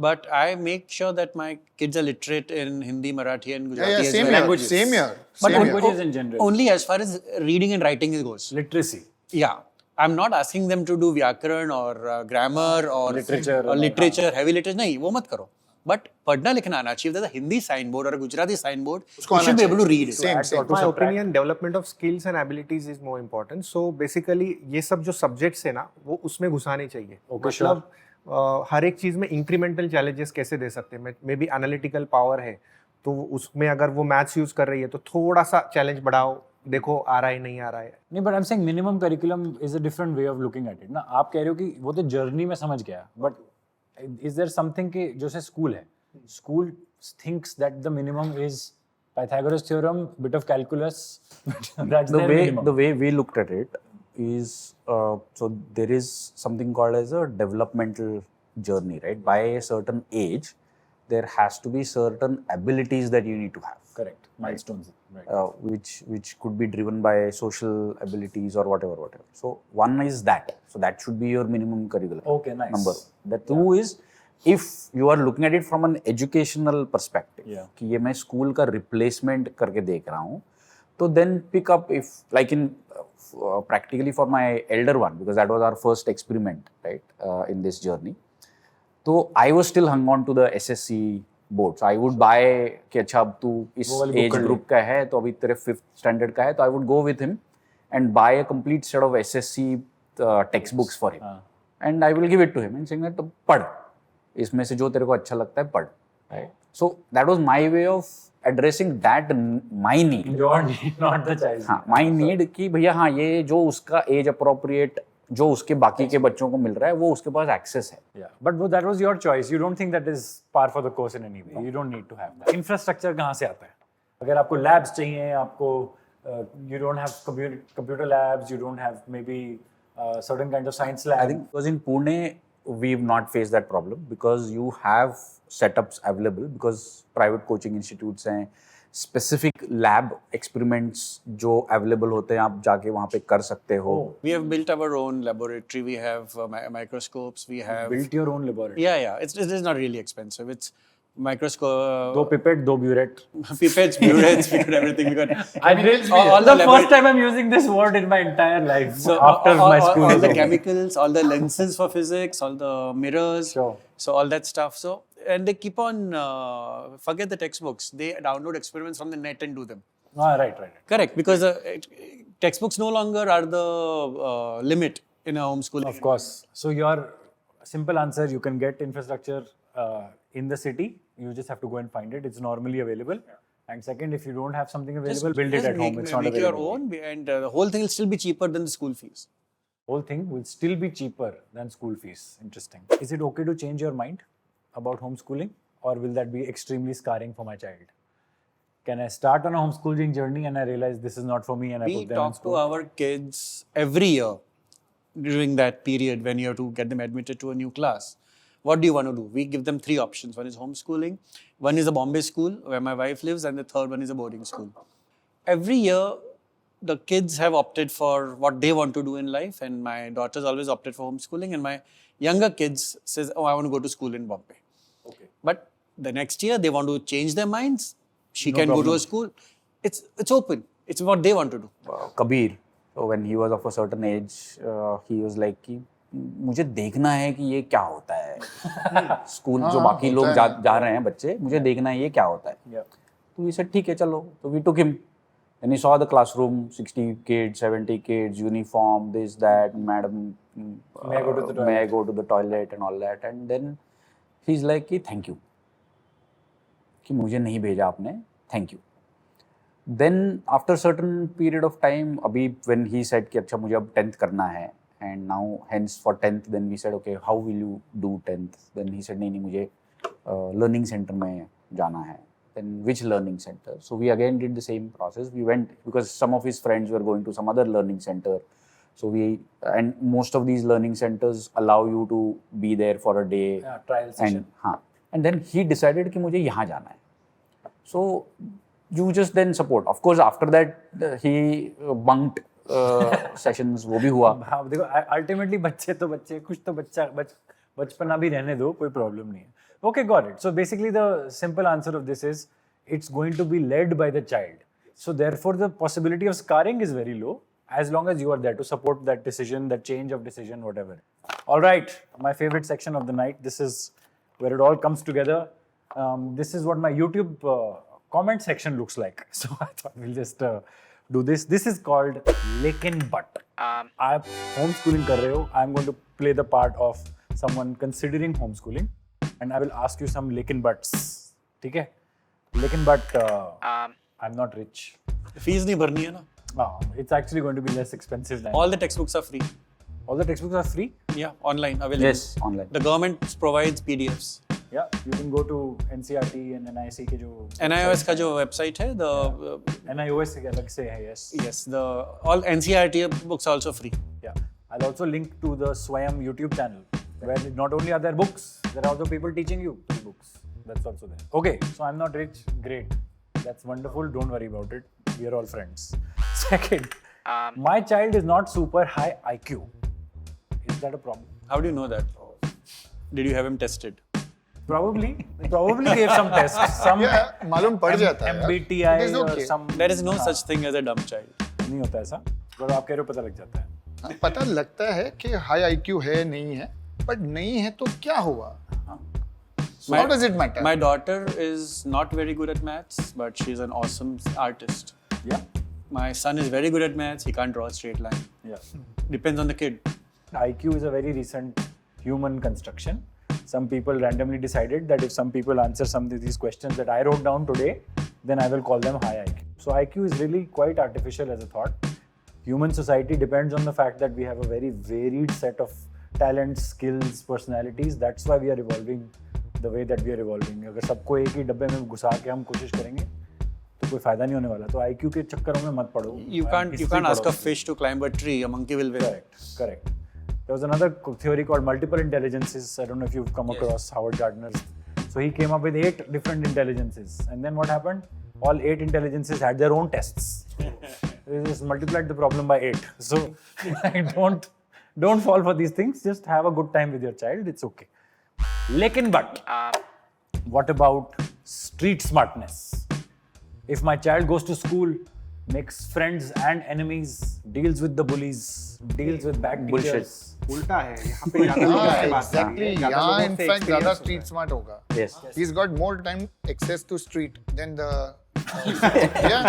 But I make sure that my kids are literate in Hindi, Marathi, and Gujarati as Same well. here. Languages. Same here. But Same here. languages in general. Only as far as reading and writing goes. Literacy. Yeah. I'm not asking them to do Vyakaran or grammar or literature, heavy literature. नहीं, वो मत करो. But पढ़ना लिखना आना चाहिए. There's a Hindi signboard or a Gujarati signboard. You should be able to read it. Same. In my opinion, development of skills and abilities is more important. So basically, ये सब जो subjects है ना, वो उसमें घुसाने चाहिए. मतलब हर एक चीज में इंक्रीमेंटल चैलेंजेस कैसे दे सकते हैं. मे बी एनालिटिकल पावर है तो उसमें अगर वो मैथ्स यूज कर रही है तो थोड़ा सा चैलेंज बढ़ाओ, देखो आ रहा है नहीं आ रहा है. नहीं, but I am saying minimum curriculum is a different way of looking at it ना. आप कह रहे हो कि वो तो जर्नी में समझ गया, बट इज देयर समथिंग कि जैसे स्कूल है, school thinks that the minimum is Pythagoras theorem, bit of calculus. That's the their way minimum. the way we looked at it is so there is something called as a developmental journey, right? By a certain age there has to be certain abilities that you need to have, Correct. Milestones. Right. which could be driven by social abilities or whatever. So one is that, so that should be your minimum curriculum. Okay, nice. Number. The two is, if you are looking at it from an educational perspective, Yeah. कि ये मैं school का replacement करके देख रहा हूँ, तो then pick up, if like in practically for my elder one, because that was our first experiment, right, in this journey. तो I was still hung on to the SSC board. So I would buy कि अच्छा अब तू इस age group का है तो अभी तेरे 5th standard का है, तो I would go with him and buy a complete set of SSC textbooks for him. And I will give it to him and saying that तो पढ़, इसमें से जो तेरे को अच्छा लगता है पढ़, right? So that was my way of addressing that my need. Your need, not the child. हाँ, my need कि भैया हाँ ये जो उसका age appropriate जो उसके बाकी के बच्चों को मिल रहा है वो उसके पास access है. Yeah, but that was your choice. You don't think that is par for the course in any way. You don't need to have that. Infrastructure कहाँ से आता है? अगर आपको labs चाहिए, आपको you don't have computer labs, you don't have maybe certain kinds of science labs. I think because in Pune we've not faced that problem because you have setups available, because private coaching institutes हैं, specific lab experiments जो available होते हैं, आप जाके वहाँ पे कर सकते हो. We have built our own laboratory. We have microscopes. We have Built your own laboratory. yeah. It is not really expensive. It's microscope. दो pipette, दो burette. Pipettes, burettes, we got everything. We got. all the first time I'm using this word in my entire life. So after my school. all is the over. chemicals, all the lenses for physics, all the mirrors. Sure. So all that stuff. So and they keep on forget the textbooks. They download experiments from the net and do them. Right. Correct, because textbooks no longer are the limit in a homeschooling. Of course. So your simple answer, you can get infrastructure in the city. You just have to go and find it. It's normally available. And second, if you don't have something available, build it at home. It's not make available. your own, and the whole thing will still be cheaper than the school fees. Whole thing will still be cheaper than school fees. Interesting. Is it okay to change your mind about homeschooling, or will that be extremely scarring for my child? Can I start on a homeschooling journey and I realize this is not for me and I We put them in talk school? to our kids every year during that period when you have to get them admitted to a new class. What do you want to do? We give them 3 options. One is homeschooling, one is a Bombay school where my wife lives, and the third one is a boarding school. Every year, the kids have opted for what they want to do in life, and my daughter's always opted for homeschooling, and my younger kids says, oh, I want to go to school in Bombay. Okay. But the next year they want to change their minds. She can go to a school. It's open. It's what they want to do. Kabir, so when he was of a certain age, he was like कि मुझे देखना है कि ये क्या होता है school जो बाकी लोग जा रहे हैं बच्चे मुझे देखना है ये क्या होता है तो we said ठीक है चलो तो we took him and he saw the classroom 60 kids 70 kids uniform this that madam May I go to the toilet? may I go to the toilet and all that and then he's like कि thank you कि मुझे नहीं भेजा आपने thank you then after certain period of time अभी when he said कि अच्छा मुझे अब 10th करना है and now hence for 10th then we said okay how will you do 10th then he said नहीं मुझे learning center में जाना है then which learning center so we again did the same process we went because some of his friends were going to some other learning center so we and most of these learning centers allow you to be there for a day trial session. and हाँ and then he decided कि मुझे यहाँ जाना है so you just then support of course after that he bunked sessions वो भी हुआ हाँ देखो अल्टीमेटली बच्चे तो बच्चे कुछ तो बचपना भी रहने दो कोई प्रॉब्लम नहीं है okay got it so basically the simple answer of this is it's going to be led by the child so therefore the possibility of scarring is very low as long as you are there to support that decision, that change of decision, whatever. All right, my favorite section of the night. This is where it all comes together. This is what my YouTube comment section looks like. So I thought we'll just do this. This is called Lekin But. आप homeschooling कर रहे हो. I'm going to play the part of someone considering homeschooling, and I will ask you some Lekin Buts. ठीक है? Lekin But. I'm not rich. Fees नहीं भरनी है ना. It's actually going to be less expensive than All the textbooks are free. all the textbooks are free. Yeah, online available. yes online The government provides PDFs. Yeah, you can go to NCERT and NIC के जो NIOS का जो website है, the NIOS के अलग से है. Yes. all NCERT books are also free. Yeah. I'll also link to the Swayam YouTube channel where not only are there books, there are also people teaching you through books. That's also there. Okay, so I'm not rich. Great. That's wonderful. Don't worry about it. We are all friends. Second, my child is not super high IQ. Is that a problem? How do you know that? Did you have him tested? Probably gave some tests. Some Yeah, मालूम पड़ जाता है. MBTI It is or okay. some. There is no such thing as a dumb child. नहीं होता ऐसा. पर आप कह रहे हो पता लग जाता है. हाँ, पता लगता है कि हाई IQ है नहीं है, बट नहीं है तो क्या हुआ? So how does it matter? My daughter is not very good at maths, but she's an awesome artist. Yeah. My son is very good at maths. He can't draw a straight line. Yeah. Depends on the kid. IQ is a very recent human construction. Some people randomly decided that if some people answer some of these questions that I wrote down today, then I will call them high IQ. So IQ is really quite artificial as a thought. Human society depends on the fact that we have a very varied set of talents, skills, personalities. That's why we are evolving the way that we are evolving. अगर सबको एक ही डब्बे में घुसा के हम कोशिश करेंगे तो कोई फायदा नहीं होने वाला. तो IQ के चक्करों में मत पड़ो. You can't ask a fish to climb a tree. A monkey will win. Correct. There was another theory called multiple intelligences. I don't know if you've come across Howard Gardner's. So he came up with 8 different intelligences. And then what happened? All 8 intelligences had their own tests. They just multiplied the problem by 8. So don't fall for these things. Just have a good time with your child. It's okay. Lekin but, what about street smartness? If my child goes to school, makes friends and enemies, deals with the bullies, deals with bad teachers. उल्टा है यहाँ पे ज़्यादा लोगों से बात Exactly. करनी है, ज़्यादा यहाँ लोगों in से fact ज़्यादा experience street होता smart होगा. yes He's got more time access to street than the yeah.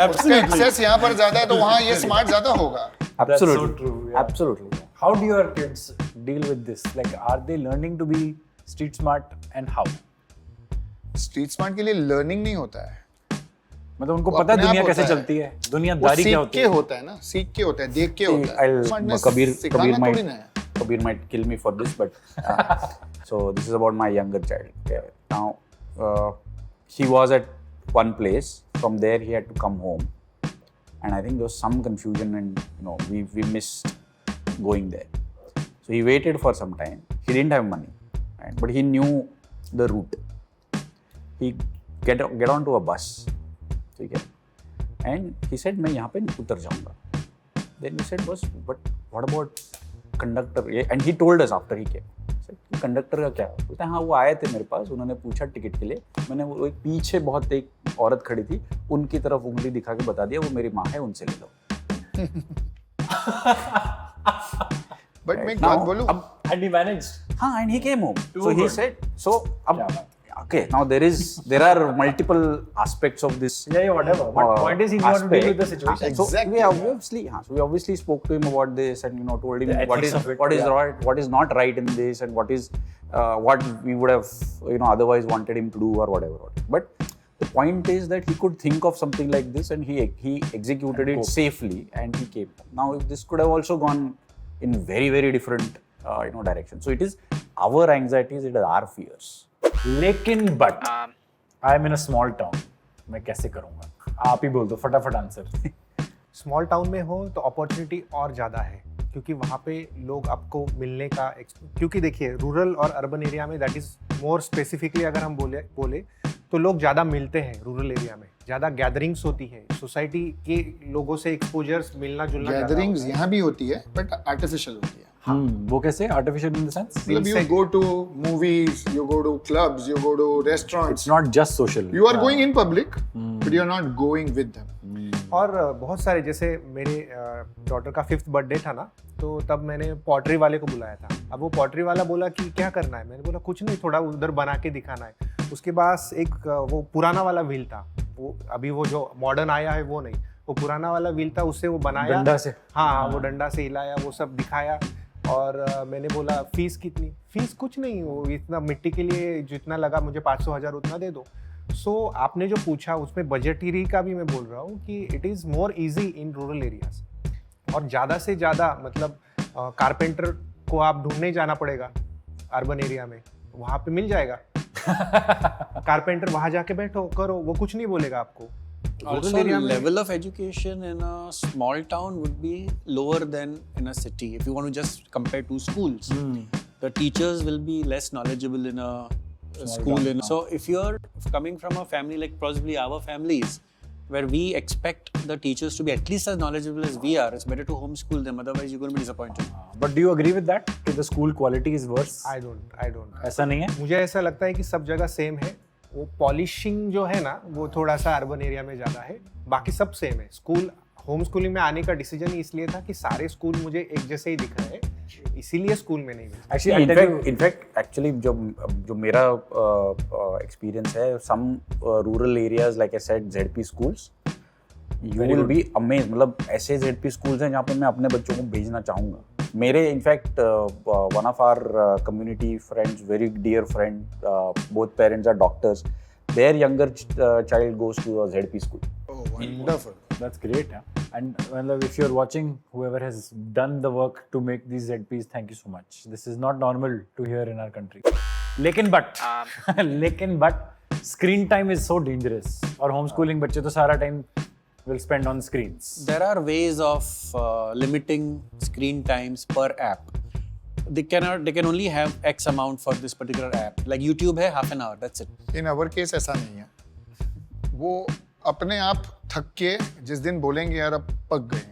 उसका access यहाँ पर ज़्यादा है तो वहाँ ये smart ज़्यादा होगा. absolutely so true, yeah. absolutely How do your kids deal with this? Like, are they learning to be street smart and how? Street smart के लिए learning नहीं होता है. मतलब उनको वो पता है अपने दुनिया आप कैसे होता है. चलती है, वो दुनियादारी क्या सीख होती के है. होता है ना, सीख के होता है, देख के होता है. I'll Smartness Kabir सिखाना might थोड़ी ना है. Kabir might kill me for this, but so this is about my younger child. Okay. Now he was at one place. From there he had to come home, and I think there was some confusion, and we missed going there. So he waited for some time. He didn't have money, right? But he knew the route. He get onto a bus, okay? and he said मैं यहाँ पे उतर जाऊँगा. Then we said बस but what about conductor? And he told us after he came. Conductor का क्या? बोलते हैं हाँ वो आए थे मेरे पास, उन्होंने पूछा टिकट के लिए, मैंने वो एक पीछे बहुत एक औरत खड़ी थी, उनकी तरफ उंगली दिखा के बता दिया वो मेरी माँ है, उनसे ले लो. बट मैं एक बात बोलूं, And he managed. हाँ, and he came home. Too So he good. said, so अब Yeah, man. okay, now there are multiple aspects of this. Yeah, whatever. But point is he knew how to deal with the situation. So Exactly, we obviously spoke to him about this and told him The what ethics is of it, what is yeah. right, what is not right in this, and what is what we would have otherwise wanted him to do or whatever. But the point is that he could think of something like this and he executed it safely and he came. Now if this could have also gone in very very different direction. So it is our anxieties, it is our fears. लेकिन but I am in a small town, मैं कैसे करूंगा? आप ही बोल दो फटाफट answer. Small town में हो तो अपॉर्चुनिटी और ज़्यादा है, क्योंकि वहाँ पे लोग आपको मिलने का क्योंकि देखिए रूरल और अर्बन एरिया में दैट इज़ मोर स्पेसिफिकली अगर हम बोले तो लोग ज़्यादा मिलते हैं. रूरल एरिया में ज़्यादा गैदरिंग्स होती है, सोसाइटी के लोगों से एक्सपोजर्स मिलना जुलना. गैदरिंग्स यहाँ भी होती है बट आर्टिफिशियल होती है. वो कैसे? आर्टिफिशियल इन द सेंस मतलब you go to movies, you go to clubs, you go to restaurants. It's not just social. You are going in public, but you are not going with them. और बहुत सारे, जैसे मेरे daughter का 5th birthday था ना, तो तब मैंने पॉटरी वाले को बुलाया था. अब वो पॉटरी वाला बोला कि क्या करना है, मैंने बोला कुछ नहीं, थोड़ा उधर बना के दिखाना है. उसके पास एक वो पुराना वाला व्हील था, वो अभी वो जो मॉडर्न आया है वो नहीं, वो पुराना वाला व्हील था, उससे वो बनाया डंडा से. हाँ, वो डंडा से हिलाया, वो सब दिखाया. और मैंने बोला फीस कितनी? फीस कुछ नहीं, वो इतना मिट्टी के लिए जितना लगा मुझे 500,000 उतना दे दो. सो आपने जो पूछा उसमें बजटरी का भी मैं बोल रहा हूँ कि it is more easy in rural areas. और ज़्यादा से ज़्यादा मतलब कारपेंटर को आप ढूंढने जाना पड़ेगा अर्बन एरिया में, वहाँ पे मिल जाएगा. कारपेंटर वहाँ जाके बैठो करो, वो कुछ नहीं बोलेगा आपको. Also, level of education in a small town would be lower than in a city. If you want to just compare two schools, the teachers will be less knowledgeable in a school. So if you're coming from a family like possibly our families, where we expect the teachers to be at least as knowledgeable as we are, it's better to homeschool them. Otherwise, you're going to be disappointed. But do you agree with that? कि the school quality is worse? I don't. ऐसा नहीं है? मुझे ऐसा लगता है कि सब जगह सेम है. वो पॉलिशिंग जो है ना, वो थोड़ा सा अर्बन एरिया में ज़्यादा है, बाकी सब सेम है. स्कूल होम स्कूलिंग में आने का डिसीजन ही इसलिए था कि सारे स्कूल मुझे एक जैसे ही दिख रहे हैं, इसीलिए स्कूल में नहीं मिला. Actually, in fact actually जो मेरा experience है, some rural areas like I said ZP schools, you will be amazed. मतलब ऐसे ZP schools हैं जहाँ पे मैं अपने बच्चों को भेजना चाहूँगा. मेरे in fact one of our community friends, very dear friend, both parents are doctors. Their younger child goes to a ZP school. Oh, wonderful. That's great. Yeah? And well, if you're watching, whoever has done the work to make these ZPs, thank you so much. This is not normal to hear in our country. लेकिन but screen time is so dangerous. और homeschooling बच्चे तो सारा time will spend on screens. There are ways of limiting screen times per app. They can only have X amount for this particular app. Like YouTube है half an hour, that's it. In our case ऐसा नहीं है. वो अपने आप थक के जिस दिन बोलेंगे यार अब पक गए,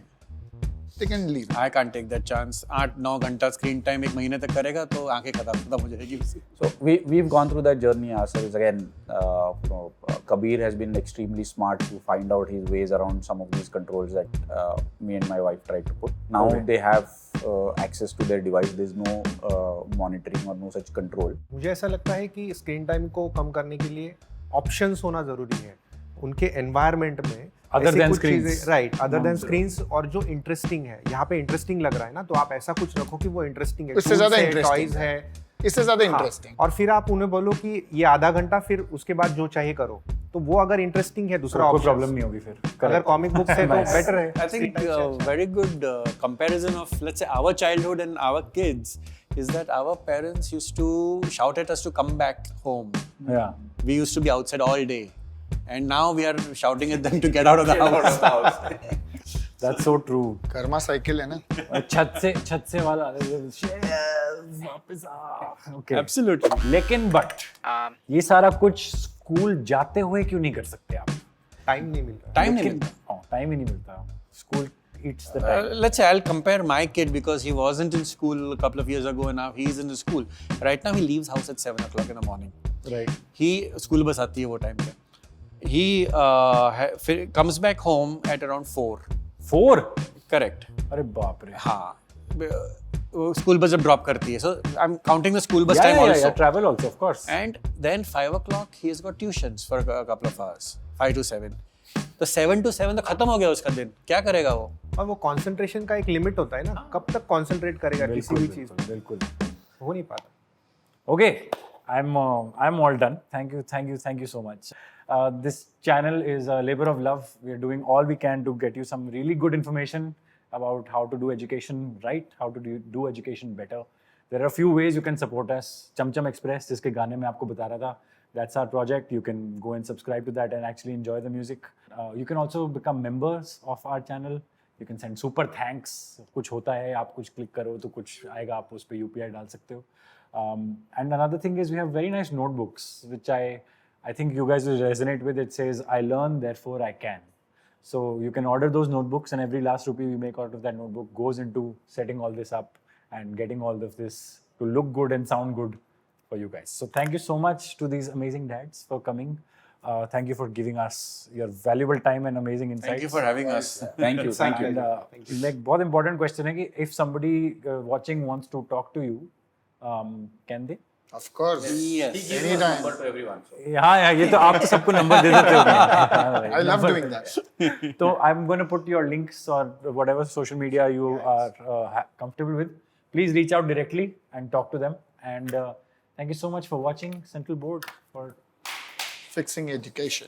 they can leave. I can't take that chance. 8-9 घंटा स्क्रीन टाइम एक महीने तक करेगा तो आंखें खत्म हो जाएगी उससे. So we've gone through that journey ourselves. Again, Kabir has been extremely smart to find out his ways around some of these controls that me and my wife tried to put. Now they have access to their device. There's no monitoring or no such control. मुझे ऐसा लगता है कि screen time को कम करने के लिए options होना जरूरी है उनके एनवायरनमेंट में. Other than screens. Right, other than screens. और जो इंटरेस्टिंग है, यहाँ पे इंटरेस्टिंग लग रहा है ना, तो आप ऐसा कुछ रखो कि वो इंटरेस्टिंग है. उससे ज्यादा Tools है, interesting toys है, इससे ज्यादा हाँ. इंटरेस्टिंग. और फिर आप उन्हें बोलो कि ये आधा घंटा, फिर उसके बाद जो चाहिए करो, तो वो अगर इंटरेस्टिंग है दूसरा कोई ऑप्शन. प्रॉब्लम नहीं होगी फिर. अगर कॉमिक बुक है तो बेटर है. I think very good comparison of, let's say, our childhood and our kids is that our parents used to shout at us to come back home. Yeah. We used to be outside all day. And now we are shouting at them to get out of the house. That's so true. Karma cycle है ना. छत से वाला वापस आ. Okay. Absolutely. लेकिन but ये सारा कुछ स्कूल जाते हुए क्यों नहीं कर सकते आप? टाइम नहीं मिल रहा. टाइम नहीं मिलता. टाइम ही नहीं मिलता. School eats the time. Let's say I'll compare my kid because he wasn't in school a couple of years ago and now he's in the school. Right now he leaves house at 7 o'clock in the morning. Right. He school bus आती है वो time पे. He comes back home at around 4. 4? Correct. अरे बाप रे. हाँ. School bus जब drop करती है. So I'm counting the school bus time also. Yeah, travel also, of course. And then 5 o'clock he has got tuitions for a couple of hours. 5 to 7. तो 7 to 7 तो खत्म हो गया उसका दिन. क्या करेगा वो? और वो कंसंट्रेशन का एक लिमिट होता है ना, कब तक कंसंट्रेट करेगा किसी भी चीज में, बिल्कुल. हो नहीं पाता. Okay, I'm all done. Thank you so much. This channel is a labor of love. We are doing all we can to get you some really good information about how to do education right, how to do education better. There are a few ways you can support us. Cham Express, जिसके गाने में आपको बता रहा था, that's our project. You can go and subscribe to that and actually enjoy the music. You can also become members of our channel. You can send super thanks. कुछ होता है, आप कुछ click करो तो कुछ आएगा, आप उस पे UPI डाल सकते हो. And another thing is we have very nice notebooks, which I think you guys will resonate with. It says, I learn, therefore I can. So you can order those notebooks and every last rupee we make out of that notebook goes into setting all this up and getting all of this to look good and sound good for you guys. So thank you so much to these amazing dads for coming. Thank you for giving us your valuable time and amazing insights. Thank you for having us. Thank you. Thank you. And like बहुत important question है कि if somebody watching wants to talk to you, can they? Of course. Yes. Anytime. To everyone. हाँ ये तो आप तो सबको number दे देते हो. I love doing that. So I'm going to put your links or whatever social media you are comfortable with. Please reach out directly and talk to them. And thank you so much for watching Central Board for Fixing education.